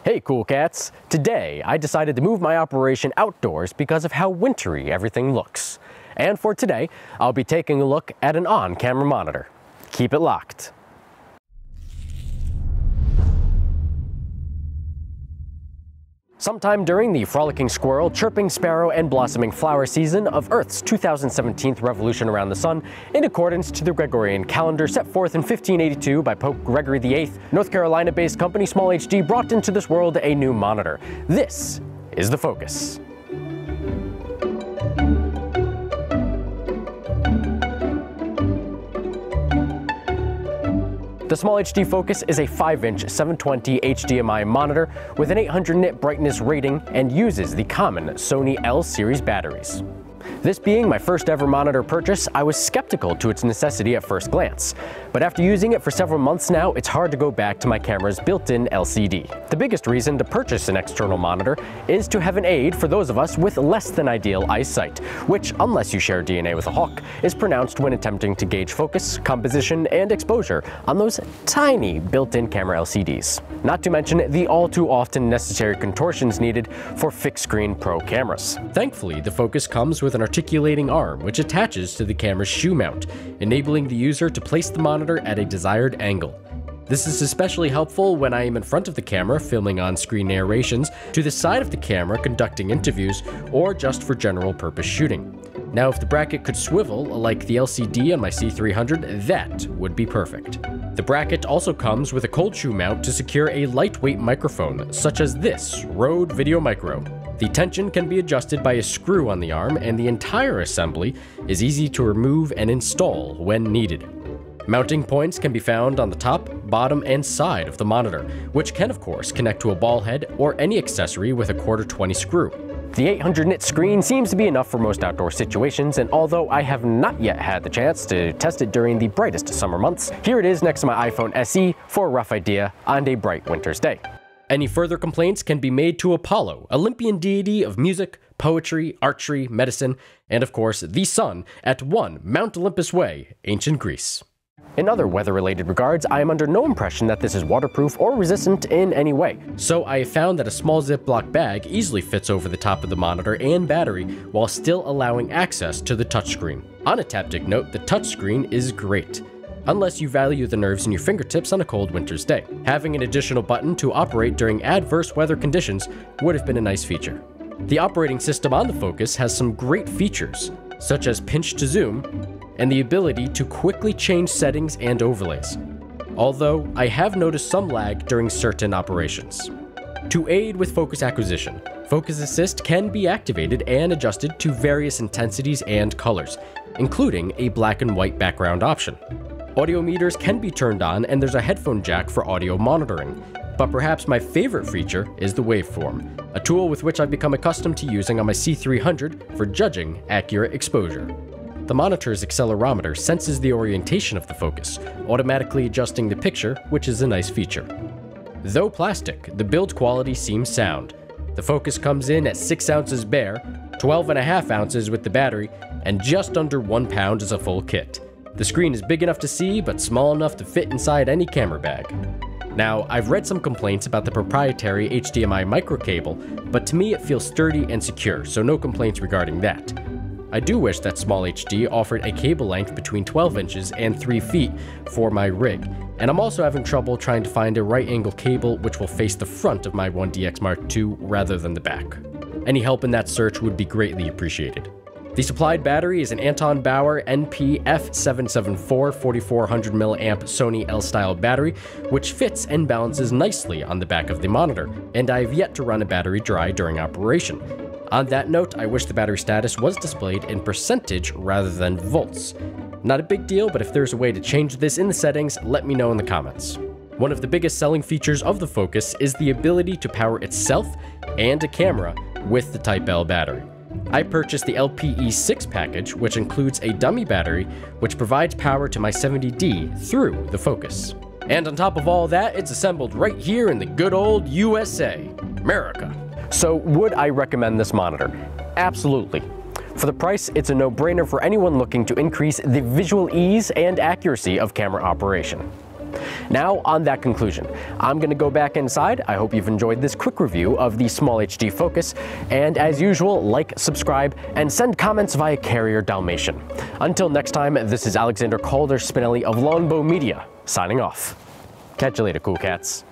Hey cool cats! Today I decided to move my operation outdoors because of how wintry everything looks. And for today, I'll be taking a look at an on-camera monitor. Keep it locked. Sometime during the frolicking squirrel, chirping sparrow, and blossoming flower season of Earth's 2017 revolution around the sun, in accordance to the Gregorian calendar set forth in 1582 by Pope Gregory VIII, North Carolina-based company SmallHD brought into this world a new monitor. This is the Focus. The SmallHD Focus is a 5-inch 720 HDMI monitor with an 800 nit brightness rating and uses the common Sony L series batteries. This being my first ever monitor purchase, I was skeptical to its necessity at first glance, but after using it for several months now, it's hard to go back to my camera's built-in LCD. The biggest reason to purchase an external monitor is to have an aid for those of us with less than ideal eyesight, which, unless you share DNA with a hawk, is pronounced when attempting to gauge focus, composition, and exposure on those tiny built-in camera LCDs. Not to mention the all too often necessary contortions needed for fixed-screen pro cameras. Thankfully, the Focus comes with an articulating arm which attaches to the camera's shoe mount, enabling the user to place the monitor at a desired angle. This is especially helpful when I am in front of the camera filming on-screen narrations, to the side of the camera conducting interviews, or just for general purpose shooting. Now, if the bracket could swivel like the LCD on my C300, that would be perfect. The bracket also comes with a cold shoe mount to secure a lightweight microphone, such as this Rode Video Micro. The tension can be adjusted by a screw on the arm, and the entire assembly is easy to remove and install when needed. Mounting points can be found on the top, bottom, and side of the monitor, which can of course connect to a ball head or any accessory with a 1/4-20 screw. The 800 nit screen seems to be enough for most outdoor situations, and although I have not yet had the chance to test it during the brightest summer months, here it is next to my iPhone SE for a rough idea on a bright winter's day. Any further complaints can be made to Apollo, Olympian deity of music, poetry, archery, medicine, and of course the sun at 1 Mount Olympus Way, ancient Greece. In other weather-related regards, I am under no impression that this is waterproof or resistant in any way, so I have found that a small Ziploc bag easily fits over the top of the monitor and battery while still allowing access to the touchscreen. On a taptic note, the touchscreen is great, unless you value the nerves in your fingertips on a cold winter's day. Having an additional button to operate during adverse weather conditions would have been a nice feature. The operating system on the Focus has some great features, such as pinch to zoom, and the ability to quickly change settings and overlays, although I have noticed some lag during certain operations. To aid with focus acquisition, Focus Assist can be activated and adjusted to various intensities and colors, including a black and white background option. Audio meters can be turned on, and there's a headphone jack for audio monitoring. But perhaps my favorite feature is the waveform, a tool with which I've become accustomed to using on my C300 for judging accurate exposure. The monitor's accelerometer senses the orientation of the Focus, automatically adjusting the picture, which is a nice feature. Though plastic, the build quality seems sound. The Focus comes in at 6 ounces bare, 12.5 ounces with the battery, and just under 1 pound as a full kit. The screen is big enough to see, but small enough to fit inside any camera bag. Now, I've read some complaints about the proprietary HDMI micro cable, but to me it feels sturdy and secure, so no complaints regarding that. I do wish that SmallHD offered a cable length between 12 inches and 3 feet for my rig, and I'm also having trouble trying to find a right angle cable which will face the front of my 1DX Mark II rather than the back. Any help in that search would be greatly appreciated. The supplied battery is an Anton Bauer NP-F774 4400 mAh Sony L-style battery, which fits and balances nicely on the back of the monitor, and I have yet to run a battery dry during operation. On that note, I wish the battery status was displayed in percentage rather than volts. Not a big deal, but if there's a way to change this in the settings, let me know in the comments. One of the biggest selling features of the Focus is the ability to power itself and a camera with the Type L battery. I purchased the LP-E6 package, which includes a dummy battery, which provides power to my 70D through the Focus. And on top of all that, it's assembled right here in the good old USA, America. So would I recommend this monitor? Absolutely. For the price, it's a no-brainer for anyone looking to increase the visual ease and accuracy of camera operation. Now, on that conclusion, I'm going to go back inside. I hope you've enjoyed this quick review of the SmallHD Focus, and as usual, like, subscribe, and send comments via Carrier Dalmatian. Until next time, this is Alexander Calder Spinelli of Longbow Media, signing off. Catch you later, cool cats.